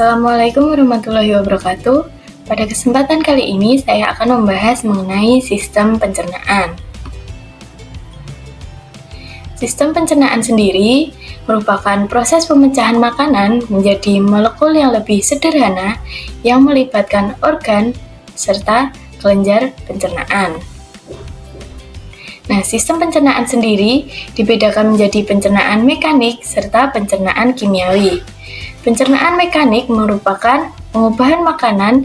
Assalamualaikum warahmatullahi wabarakatuh. Pada kesempatan kali ini saya akan membahas mengenai sistem pencernaan. Sistem pencernaan sendiri merupakan proses pemecahan makanan menjadi molekul yang lebih sederhana yang melibatkan organ serta kelenjar pencernaan. Nah, sistem pencernaan sendiri dibedakan menjadi pencernaan mekanik serta pencernaan kimiawi. Pencernaan mekanik merupakan pengubahan makanan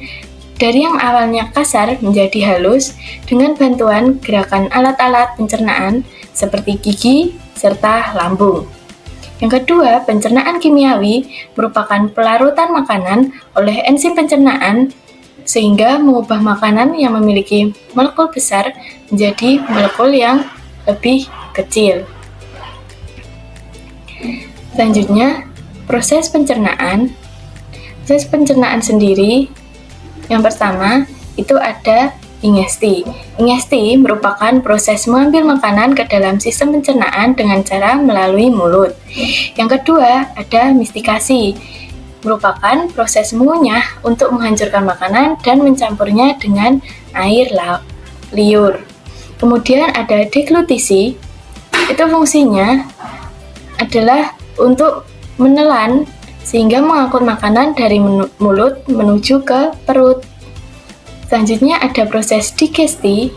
dari yang awalnya kasar menjadi halus dengan bantuan gerakan alat-alat pencernaan seperti gigi serta lambung. Yang kedua, pencernaan kimiawi merupakan pelarutan makanan oleh enzim pencernaan sehingga mengubah makanan yang memiliki molekul besar menjadi molekul yang lebih kecil. Selanjutnya, proses pencernaan sendiri, yang pertama itu ada ingesti. Ingesti merupakan proses mengambil makanan ke dalam sistem pencernaan dengan cara melalui mulut. Yang kedua ada mastikasi, merupakan proses mengunyah untuk menghancurkan makanan dan mencampurnya dengan air liur. Kemudian ada deglutisi, itu fungsinya adalah untuk menelan sehingga mengangkut makanan dari mulut menuju ke perut. Selanjutnya ada proses digesti,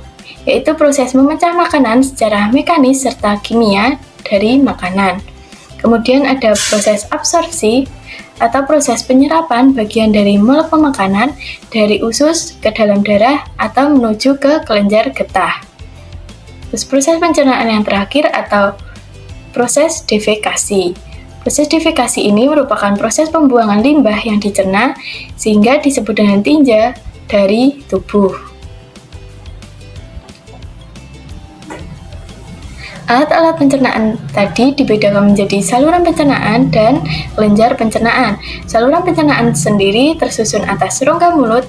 yaitu proses memecah makanan secara mekanis serta kimia dari makanan. Kemudian ada proses absorpsi atau proses penyerapan bagian dari molekul makanan dari usus ke dalam darah atau menuju ke kelenjar getah. Terus proses pencernaan yang terakhir atau proses defekasi. Proses defekasi ini merupakan proses pembuangan limbah yang dicerna sehingga disebut dengan tinja dari tubuh. Alat-alat pencernaan tadi dibedakan menjadi saluran pencernaan dan kelenjar pencernaan. Saluran pencernaan sendiri tersusun atas rongga mulut,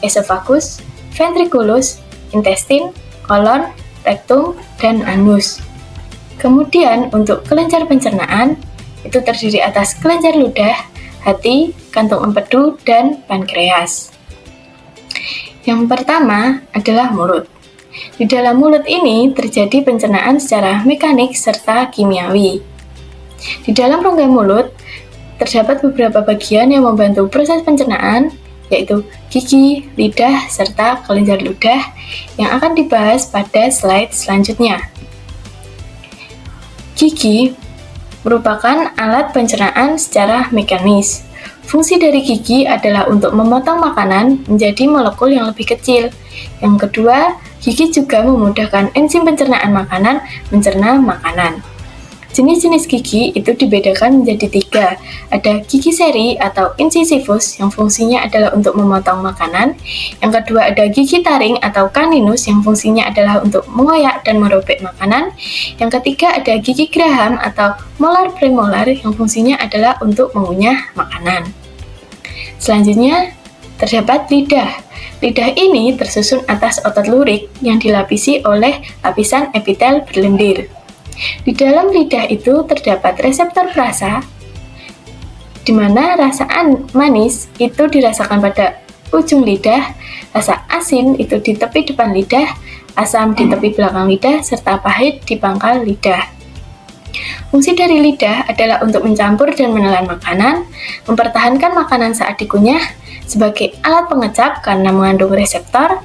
esofagus, ventriculus, intestin, kolon, rektum, dan anus. Kemudian untuk kelenjar pencernaan itu terdiri atas kelenjar ludah, hati, kantung empedu, dan pankreas. Yang pertama adalah mulut. Di dalam mulut ini terjadi pencernaan secara mekanik serta kimiawi. Di dalam rongga mulut terdapat beberapa bagian yang membantu proses pencernaan, yaitu gigi, lidah, serta kelenjar ludah yang akan dibahas pada slide selanjutnya. Gigi merupakan alat pencernaan secara mekanis. Fungsi dari gigi adalah untuk memotong makanan menjadi molekul yang lebih kecil. Yang kedua, gigi juga memudahkan enzim pencernaan makanan mencerna makanan. Jenis-jenis gigi itu dibedakan menjadi 3. Ada gigi seri atau incisivus yang fungsinya adalah untuk memotong makanan. Yang kedua ada gigi taring atau caninus yang fungsinya adalah untuk mengoyak dan merobek makanan. Yang ketiga ada gigi Graham atau molar premolar yang fungsinya adalah untuk mengunyah makanan. Selanjutnya terdapat lidah. Lidah ini tersusun atas otot lurik yang dilapisi oleh lapisan epitel berlendir. Di dalam lidah itu terdapat reseptor perasa, di mana rasa manis itu dirasakan pada ujung lidah, rasa asin itu di tepi depan lidah, asam di tepi belakang lidah, serta pahit di pangkal lidah. Fungsi dari lidah adalah untuk mencampur dan menelan makanan, mempertahankan makanan saat dikunyah, sebagai alat pengecap karena mengandung reseptor,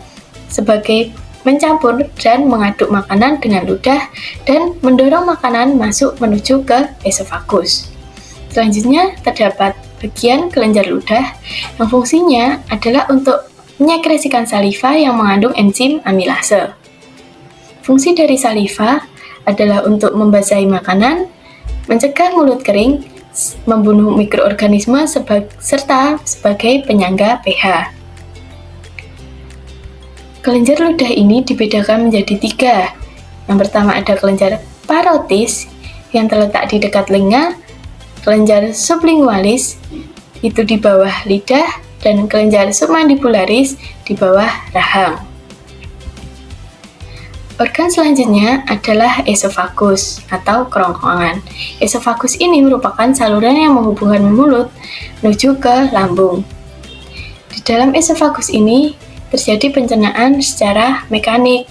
sebagai mencampur dan mengaduk makanan dengan ludah, dan mendorong makanan masuk menuju ke esofagus. Selanjutnya terdapat bagian kelenjar ludah yang fungsinya adalah untuk menyekresikan saliva yang mengandung enzim amilase. Fungsi dari saliva adalah untuk membasahi makanan, mencegah mulut kering, membunuh mikroorganisme serta sebagai penyangga pH. Kelenjar ludah ini dibedakan menjadi 3. Yang pertama ada kelenjar parotis yang terletak di dekat telinga, kelenjar sublingualis itu di bawah lidah, dan kelenjar submandibularis di bawah rahang. Organ selanjutnya adalah esofagus atau kerongkongan. Esofagus ini merupakan saluran yang menghubungkan mulut menuju ke lambung. Di dalam esofagus ini terjadi pencernaan secara mekanik.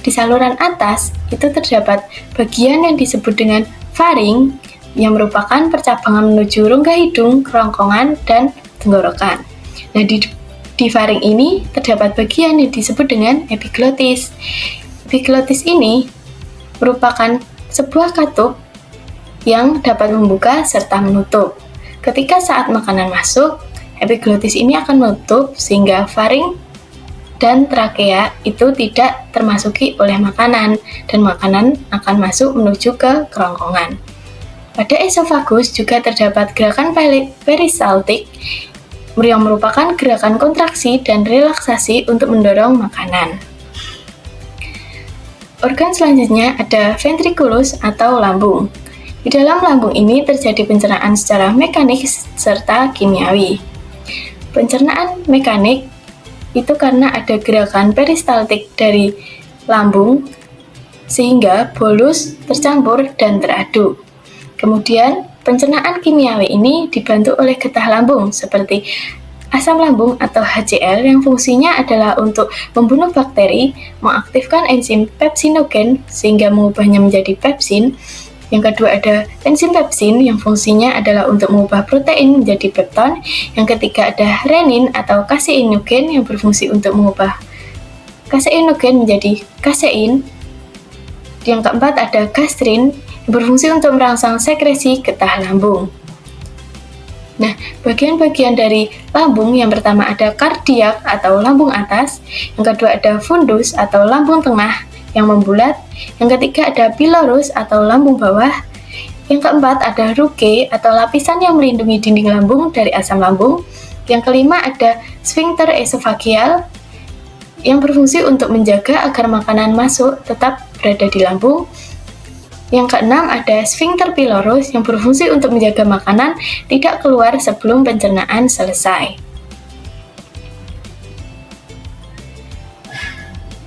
Di saluran atas itu terdapat bagian yang disebut dengan faring yang merupakan percabangan menuju rongga hidung, kerongkongan, dan tenggorokan. Nah, di faring ini terdapat bagian yang disebut dengan epiglotis. Epiglotis ini merupakan sebuah katup yang dapat membuka serta menutup. Ketika saat makanan masuk, epiglotis ini akan menutup sehingga faring dan trakea itu tidak termasuki oleh makanan dan makanan akan masuk menuju ke kerongkongan. Pada esofagus juga terdapat gerakan peristaltik yang merupakan gerakan kontraksi dan relaksasi untuk mendorong makanan. Organ selanjutnya ada ventriculus atau lambung. Di dalam lambung ini terjadi pencernaan secara mekanik serta kimiawi. Pencernaan mekanik itu karena ada gerakan peristaltik dari lambung sehingga bolus tercampur dan teraduk. Kemudian pencernaan kimiawi ini dibantu oleh getah lambung seperti asam lambung atau HCl yang fungsinya adalah untuk membunuh bakteri, mengaktifkan enzim pepsinogen sehingga mengubahnya menjadi pepsin. Yang kedua ada enzim pepsin yang fungsinya adalah untuk mengubah protein menjadi pepton. Yang ketiga ada renin atau kaseinogen yang berfungsi untuk mengubah kaseinogen menjadi kasein. Yang keempat ada gastrin yang berfungsi untuk merangsang sekresi getah lambung. Nah, bagian-bagian dari lambung yang pertama ada kardiak atau lambung atas, yang kedua ada fundus atau lambung tengah yang membulat, yang ketiga ada pilorus atau lambung bawah, yang keempat ada rugae atau lapisan yang melindungi dinding lambung dari asam lambung, yang kelima ada sphincter esofageal yang berfungsi untuk menjaga agar makanan masuk tetap berada di lambung. Yang keenam ada sphincter pylorus yang berfungsi untuk menjaga makanan tidak keluar sebelum pencernaan selesai.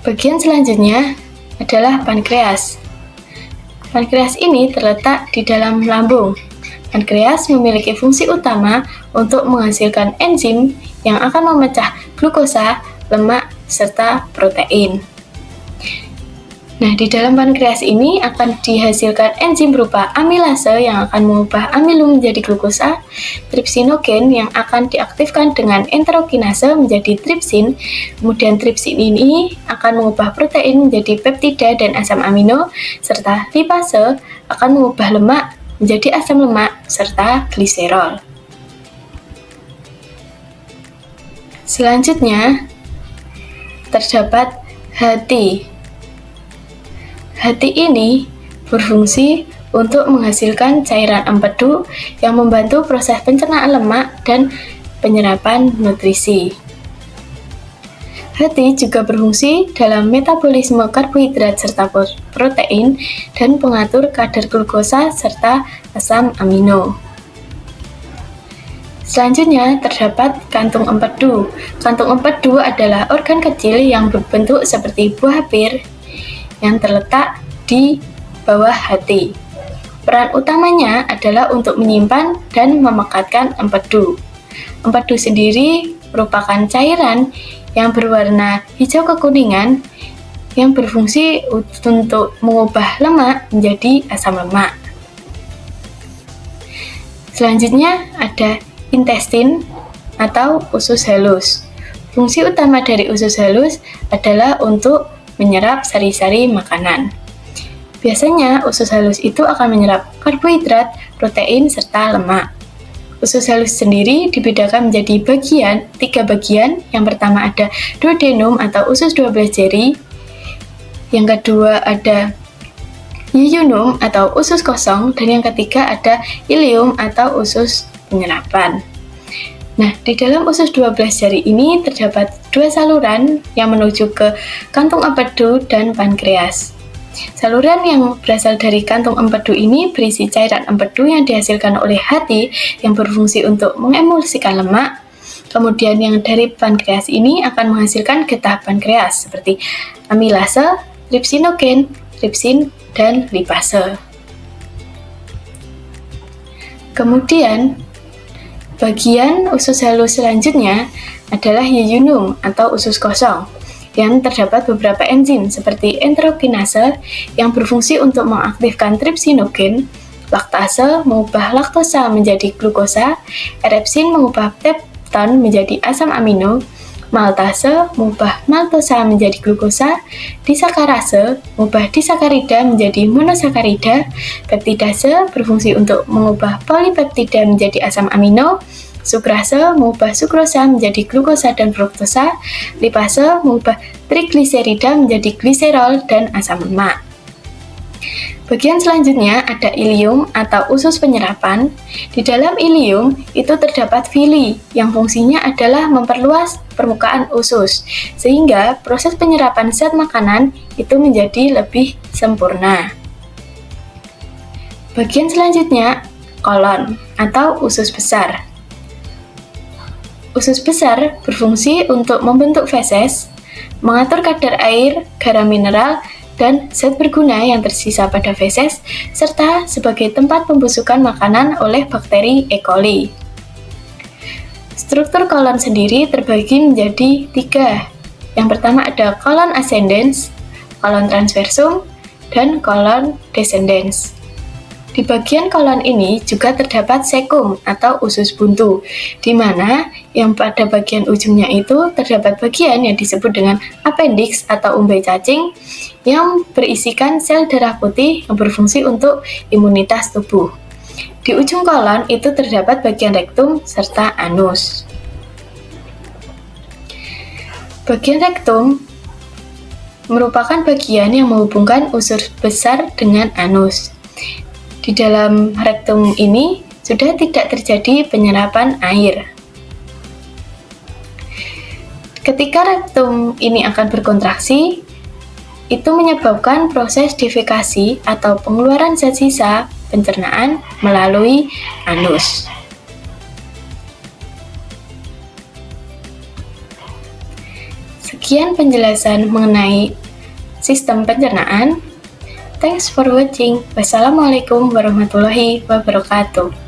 Bagian selanjutnya adalah pankreas. Pankreas ini terletak di dalam lambung. Pankreas memiliki fungsi utama untuk menghasilkan enzim yang akan memecah glukosa, lemak, serta protein. Nah, di dalam pankreas ini akan dihasilkan enzim berupa amilase yang akan mengubah amilum menjadi glukosa, tripsinogen yang akan diaktifkan dengan enterokinase menjadi tripsin, kemudian tripsin ini akan mengubah protein menjadi peptida dan asam amino, serta lipase akan mengubah lemak menjadi asam lemak, serta gliserol. Selanjutnya, terdapat hati. Hati ini berfungsi untuk menghasilkan cairan empedu yang membantu proses pencernaan lemak dan penyerapan nutrisi. Hati juga berfungsi dalam metabolisme karbohidrat serta protein dan pengatur kadar glukosa serta asam amino. Selanjutnya terdapat kantung empedu. Kantung empedu adalah organ kecil yang berbentuk seperti buah pir yang terletak di bawah hati. Peran utamanya adalah untuk menyimpan dan memekatkan empedu. Empedu sendiri merupakan cairan yang berwarna hijau kekuningan yang berfungsi untuk mengubah lemak menjadi asam lemak. Selanjutnya ada intestin atau usus halus. Fungsi utama dari usus halus adalah untuk menyerap sari-sari makanan. Biasanya usus halus itu akan menyerap karbohidrat, protein, serta lemak. Usus halus sendiri dibedakan menjadi tiga bagian. Yang pertama ada duodenum atau usus 12 jari. Yang kedua ada yeyunum atau usus kosong. Dan yang ketiga ada ileum atau usus penyerapan. Nah, di dalam usus 12 jari ini terdapat dua saluran yang menuju ke kantung empedu dan pankreas. Saluran yang berasal dari kantung empedu ini berisi cairan empedu yang dihasilkan oleh hati yang berfungsi untuk mengemulsikan lemak. Kemudian yang dari pankreas ini akan menghasilkan getah pankreas seperti amilase, ripsinogen, ripsin, dan lipase. Kemudian, bagian usus halus selanjutnya adalah yeyunum atau usus kosong, yang terdapat beberapa enzim seperti enterokinase yang berfungsi untuk mengaktifkan tripsinogen, laktase mengubah laktosa menjadi glukosa, erepsin mengubah pepton menjadi asam amino, maltase mengubah maltosa menjadi glukosa, disakarase mengubah disakarida menjadi monosakarida, peptidase berfungsi untuk mengubah polipeptida menjadi asam amino, sukrase mengubah sukrosa menjadi glukosa dan fruktosa, lipase mengubah trigliserida menjadi gliserol dan asam lemak. Bagian selanjutnya ada ilium atau usus penyerapan. Di dalam ilium itu terdapat villi yang fungsinya adalah memperluas permukaan usus, sehingga proses penyerapan zat makanan itu menjadi lebih sempurna. Bagian selanjutnya, kolon atau usus besar. Usus besar berfungsi untuk membentuk feses, mengatur kadar air, garam mineral, dan zat berguna yang tersisa pada feses, serta sebagai tempat pembusukan makanan oleh bakteri E. coli. Struktur kolon sendiri terbagi menjadi 3. Yang pertama ada kolon ascendens, kolon transversum, dan kolon descendens. Di bagian kolon ini juga terdapat cecum atau usus buntu, di mana yang pada bagian ujungnya itu terdapat bagian yang disebut dengan appendix atau umbai cacing yang berisikan sel darah putih yang berfungsi untuk imunitas tubuh. Di ujung kolon itu terdapat bagian rektum serta anus. Bagian rektum merupakan bagian yang menghubungkan usus besar dengan anus. Di dalam rektum ini sudah tidak terjadi penyerapan air. Ketika rektum ini akan berkontraksi, itu menyebabkan proses defekasi atau pengeluaran zat sisa pencernaan melalui anus. Sekian penjelasan mengenai sistem pencernaan. Thanks for watching. Wassalamualaikum warahmatullahi wabarakatuh.